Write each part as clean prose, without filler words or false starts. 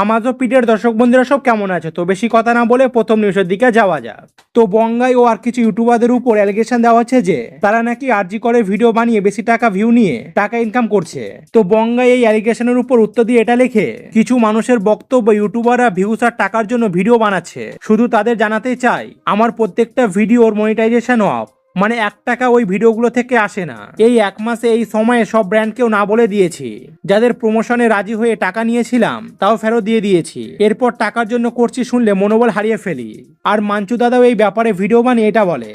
আমাজোপিডিয়ার দর্শক বন্ধুরা সব কেমন আছে? তো বেশি কথা না বলে প্রথম নিউজের দিকে যাওয়া যাক। তো বঙ্গাই ও আর কিছু ইউটিউবারদের উপর অ্যালিগেশন দেওয়া হচ্ছে যে তারা নাকি আরজি করে ভিডিও বানিয়ে বেশি টাকা ভিউ নিয়ে টাকা ইনকাম করছে। তো বঙ্গাই এই অ্যালিগেশনের উপর উত্তর দিয়ে এটা লেখে, কিছু মানুষের বক্তব্য ইউটিউবাররা ভিউস আর টাকার জন্য ভিডিও বানাচ্ছে, শুধু তাদের জানাতে চাই আমার প্রত্যেকটা ভিডিওর মনিটাইজেশন অফ, মানে 1 টাকা ওই ভিডিওগুলো থেকে আসে না। এই 1 মাসে এই সময়ে সব ব্র্যান্ডকেও না বলে দিয়েছি, যাদের প্রমোশনে রাজি হয়ে টাকা নিয়েছিলাম তাও ফেরত দিয়ে দিয়েছি। এরপর টাকার জন্য করছি শুনলে মনোবল হারিয়ে ফেলি। আর মাঞ্চু দাদাও এই ব্যাপারে ভিডিও বানিয়ে এটা বলে,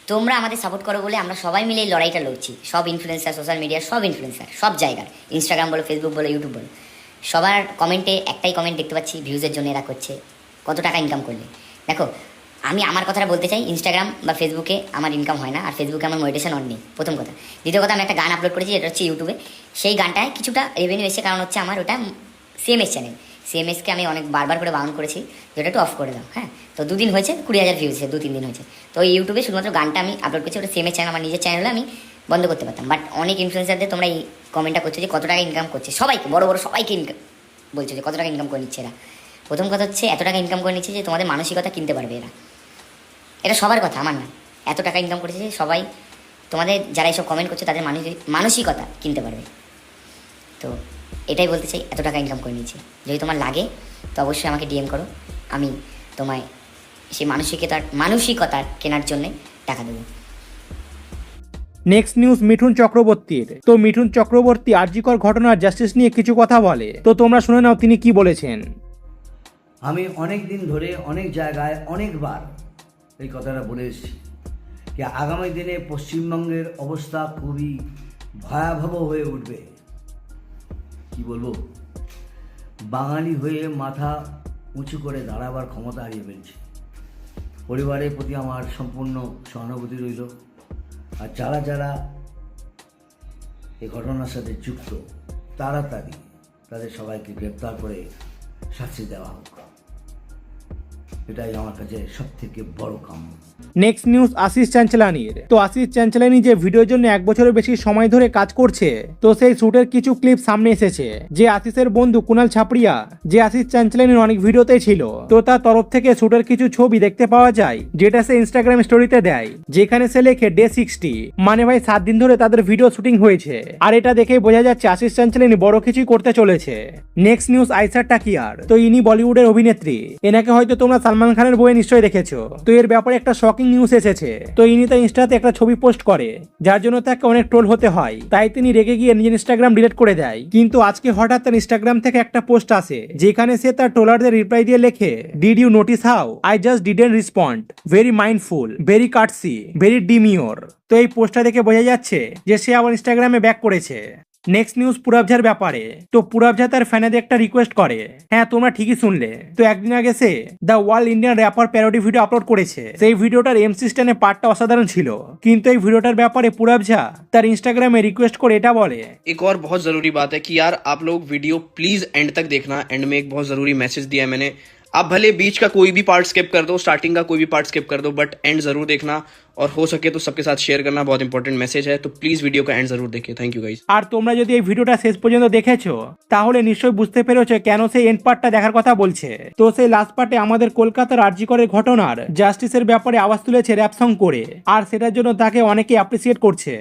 তোমরা আমাদের সাপোর্ট করো বলে আমরা সবাই মিলে এই লড়াইটা লড়ছি। সব ইনফ্লুয়েন্সার, সোশ্যাল মিডিয়ার সব ইনফ্লুয়েন্সার, সব জায়গার, ইনস্টাগ্রাম বলো, ফেসবুক বলো, ইউটিউব বলো, সবার কমেন্টে একটাই কমেন্ট দেখতে পাচ্ছি, ভিউজের জন্য এরা করছে। কত টাকা ইনকাম করলে? দেখো, আমি আমার কথাটা বলতে চাই, ইনস্টাগ্রাম বা ফেসবুকে আমার ইনকাম হয় না, আর ফেসবুকে আমার মনিটাইজেশন অন নেই, প্রথম কথা। দ্বিতীয় কথা, আমি একটা গান আপলোড করেছি, এটা হচ্ছে ইউটিউবে, সেই গানটায় কিছুটা রেভিনিউ এসে, কারণ হচ্ছে আমার ওটা সিএমএস চ্যানেল। সিএমএসকে আমি অনেক বারবার করে বারণ করেছি যেটা একটু অফ করে দাও, হ্যাঁ। তো 2 দিন হয়েছে, 20,000 ভিউজ, 2-3 দিন হয়েছে। তো ওই ইউটিউবে শুধুমাত্র গানটা আমি আপলোড করছি, ওটা সিএমএস চ্যানেল, আমার নিজের চ্যানেলে আমি বন্ধ করতে পারতাম। বাট অনেক ইনফ্লুয়েন্সারদের তোমরা এই কমেন্টটা করছো যে কত টাকা ইনকাম করছে, সবাইকে, বড় বড় সবাইকে ইনকাম বলছো যে কত টাকা ইনকাম করে নিচ্ছে এরা। প্রথম কথা হচ্ছে, এত টাকা ইনকাম করে নিচ্ছে যে তোমাদের মানসিকতা কিনতে পারবে এরা। এটা সবার কথা, আমার না। এত টাকা ইনকাম করেছে যে সবাই, তোমাদের যারা এইসব কমেন্ট করছে তাদের মানসিকতা কিনতে পারবে। তো এটাই বলতে চাই, এত টাকা ইনকাম করে নিচ্ছে। যদি তোমার লাগে তো অবশ্যই আমাকে ডিএম করো, আমি তোমায় সেই মানসিকতার কেনার জন্যে টাকা দেবো। নেক্সট নিউজ মিঠুন চক্রবর্তীর। তো মিঠুন চক্রবর্তী আরজিকর ঘটনার জাস্টিস নিয়ে কিছু কথা বলে, তো তোমরা শুনে নাও তিনি কি বলেছেন। আমি অনেক দিন ধরে অনেক জায়গায় অনেকবার এই কথাটা বলে এসেছি যে আগামী দিনে পশ্চিমবঙ্গের অবস্থা খুবই ভয়াবহ হয়ে উঠবে। কি বলবো, বাঙালি হয়ে মাথা উঁচু করে দাঁড়াবার ক্ষমতা হারিয়ে ফেলছে। পরিবারের প্রতি আমার সম্পূর্ণ সহানুভূতি রইল, আর যারা যারা এই ঘটনার সাথে যুক্ত তাড়াতাড়ি তাদের সবাইকে গ্রেপ্তার করে শাস্তি দেওয়া হোক, এটাই আমার কাছে সব থেকে বড় কাম্য। নেক্সট নিউজ আশিস চাঞ্চলানির। তো আশিস চাঞ্চলানি যে ভিডিওর জন্য 1 বছরের বেশি সময় ধরে কাজ করছে, তো সেই শুটের কিছু ক্লিপ সামনে এসেছে। যে আশিসের বন্ধু কুনাল ছাপড়িয়া, যে আশিস চাঞ্চলানির অনেক ভিডিওতেই ছিল, তো তার তরফ থেকে শুটের কিছু ছবি দেখতে পাওয়া যায়, যেটা সে ইনস্টাগ্রাম স্টোরিতে দেয়, যেখানে সে লেখে ডে 60, মানে ভাই 7 দিন ধরে তাদের ভিডিও শুটিং হয়েছে। আর এটা দেখেই বোঝা যাচ্ছে আশিস চাঞ্চলানি বড় কিছুই করতে চলেছে। নেক্সট নিউজ আইসার টাকিয়ার। তো ইনি বলিউডের অভিনেত্রী, এনাকে হয়তো তোমরা সালমান খানের বইয়ে নিশ্চয়ই দেখেছো। তো এর ব্যাপারে একটা শকিং নিউজ এসেছে। তো ইনি তার ইনস্টাতে একটা ছবি পোস্ট করে, যার জন্য তাকে অনেক ট্রোল হতে হয়, তাই তিনি রেগে গিয়ে নিজের ইনস্টাগ্রাম ডিলিট করে দেয়। কিন্তু আজকে হঠাৎ তার ইনস্টাগ্রাম থেকে একটা পোস্ট আসে, যেখানে সে তার ট্রোলারদের রিপ্লাই দিয়ে লেখে, did you notice how I just didn't respond, very mindful, very courtesy, very demure. তো এই পোস্টটা দেখে বোঝা যাচ্ছে যে সে আবার ইনস্টাগ্রামে ব্যাক করেছে। নেক্সট নিউজ পুরাবঝার ব্যাপারে। তো পুরাবঝা তার ফ্যানেদের একটা রিকোয়েস্ট করে, হ্যাঁ তোমরা ঠিকই শুনলে। তো একদিন আগে সে the world Indian rapper parody video upload করেছে। সেই ভিডিওটার এমসি স্ট্যান্ডের পার্টটা অসাধারণ ছিল, কিন্তু এই ভিডিওটার ব্যাপারে পুরাবঝা তার ইনস্টাগ্রামে রিকোয়েস্ট করে এটা বলে, एक और बहुत ज़रूरी बात है कि यार आप लोग वीडियो प्लीज़ एंड तक देखना। एंड में एक बहुत ज़रूरी मैसेज दिया है मैंने, आप भले बीच का कोई भी पार्ट स्किप कर दो, स्टार्टिंग का कोई भी पार्ट स्किप कर दो, बट एंड ज़रूर देखना, और हो सके तो सबके साथ शेयर करना, बहुत इंपॉर्टेंट मैसेज है। तो प्लीज़ वीडियो का एंड ज़रूर देखिए। Thank you guys. আর তোমরা যদি এই ভিডিওটা শেষ পর্যন্ত দেখেছো তাহলে নিশ্চয়ই বুঝতে পেরেছো কেন সেই এন্ড পার্টটা দেখার কথা বলছে। তো সেই লাস্ট পার্টে আমাদের কলকাতার আরজিকরের ঘটনার জাস্টিসের ব্যাপারে আওয়াজ তুলেছে র‍্যাপ সং করে, আর সেটার জন্য তাকে অনেকে অ্যাপ্রিসিয়েট করছে।